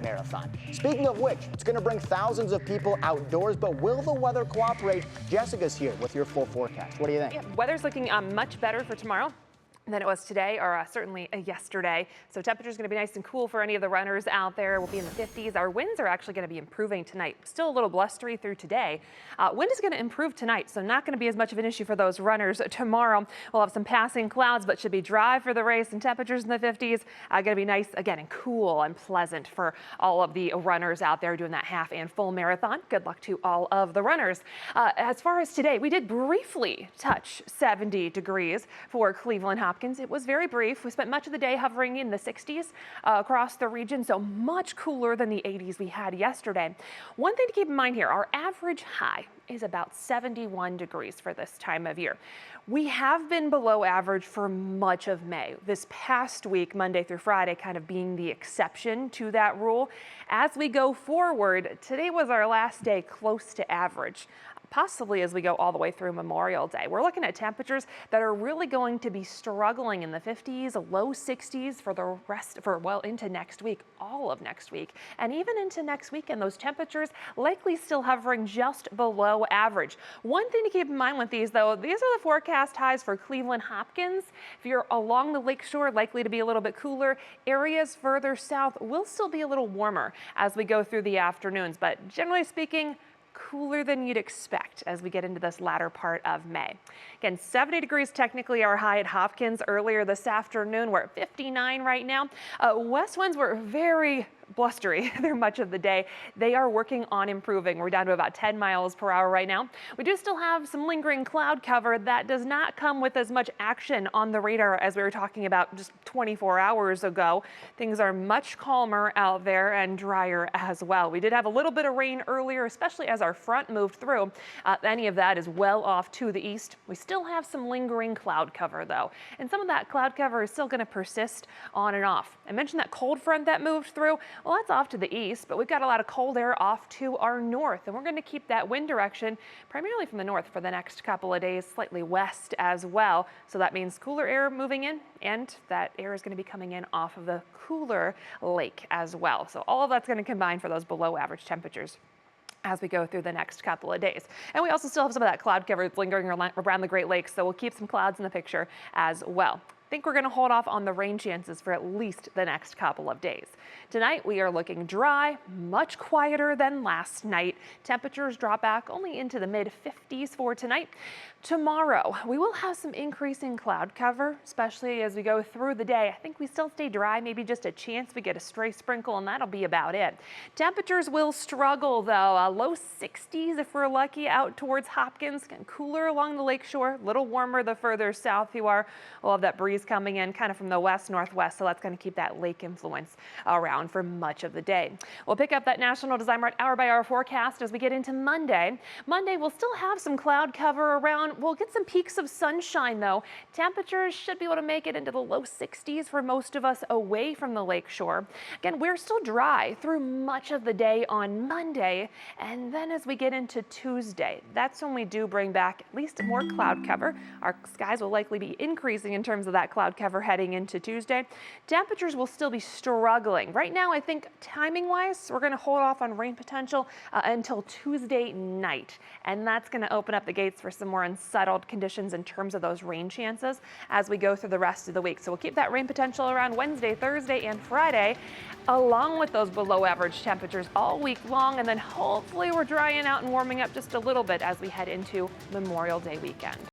half marathon. Speaking of which, it's going to bring thousands of people outdoors, but will the weather cooperate? Jessica's here with your full forecast. What do you think? Yeah, weather's looking much better for tomorrow than it was today, or certainly yesterday. So temperature's going to be nice and cool for any of the runners out there. We'll be in the 50s. Our winds are actually going to be improving tonight. Still a little blustery through today. Wind is going to improve tonight, so not going to be as much of an issue for those runners tomorrow. We'll have some passing clouds, but should be dry for the race, and temperatures in the 50s. Going to be nice again and cool and pleasant for all of the runners out there doing that half and full marathon. Good luck to all of the runners. As far as today, we did briefly touch 70 degrees for Cleveland Hopkins. It was very brief. We spent much of the day hovering in the 60s across the region, so much cooler than the 80s we had yesterday. One thing to keep in mind here, our average high is about 71 degrees for this time of year. We have been below average for much of May. This past week, Monday through Friday, kind of being the exception to that rule. As we go forward, today was our last day close to average, possibly as we go all the way through Memorial Day. We're looking at temperatures that are really going to be struggling in the 50s, low 60s for the rest, well into next week, all of next week, and even into next weekend. Those temperatures likely still hovering just below average. One thing to keep in mind with these, though, these are the forecast highs for Cleveland Hopkins. If you're along the lakeshore, likely to be a little bit cooler. Areas further south will still be a little warmer as we go through the afternoons, but generally speaking, cooler than you'd expect as we get into this latter part of May. Again, 70 degrees technically our high at Hopkins earlier this afternoon. We're at 59 right now. West winds were very blustery through much of the day. They are working on improving. We're down to about 10 miles per hour right now. We do still have some lingering cloud cover that does not come with as much action on the radar as we were talking about just 24 hours ago. Things are much calmer out there and drier as well. We did have a little bit of rain earlier, especially as our front moved through. Any of that is well off to the east. We still have some lingering cloud cover though, and some of that cloud cover is still going to persist on and off. I mentioned that cold front that moved through. Well, that's off to the east, but we've got a lot of cold air off to our north, and we're going to keep that wind direction primarily from the north for the next couple of days, slightly west as well. So that means cooler air moving in, and that air is going to be coming in off of the cooler lake as well. So all of that's going to combine for those below average temperatures as we go through the next couple of days. And we also still have some of that cloud cover lingering around the Great Lakes, so we'll keep some clouds in the picture as well. I think we're going to hold off on the rain chances for at least the next couple of days. Tonight we are looking dry, much quieter than last night. Temperatures drop back only into the mid 50s for tonight. Tomorrow we will have some increasing cloud cover, especially as we go through the day. I think we still stay dry, maybe just a chance we get a stray sprinkle, and that'll be about it. Temperatures will struggle though, low 60s if we're lucky out towards Hopkins, and cooler along the lakeshore, a little warmer the further south you are. We'll have that breeze coming in kind of from the west northwest, so that's going to keep that lake influence around for much of the day. We'll pick up that National Design Mart hour by hour forecast as we get into Monday. Monday we'll still have some cloud cover around. We'll get some peaks of sunshine though. Temperatures should be able to make it into the low 60s for most of us away from the lake shore. Again, we're still dry through much of the day on Monday, and then as we get into Tuesday, that's when we do bring back at least more cloud cover. Our skies will likely be increasing in terms of that cloud cover heading into Tuesday. Temperatures will still be struggling. Right now, I think timing wise, we're going to hold off on rain potential until Tuesday night. And that's going to open up the gates for some more unsettled conditions in terms of those rain chances as we go through the rest of the week. So we'll keep that rain potential around Wednesday, Thursday, and Friday, along with those below average temperatures all week long. And then hopefully we're drying out and warming up just a little bit as we head into Memorial Day weekend.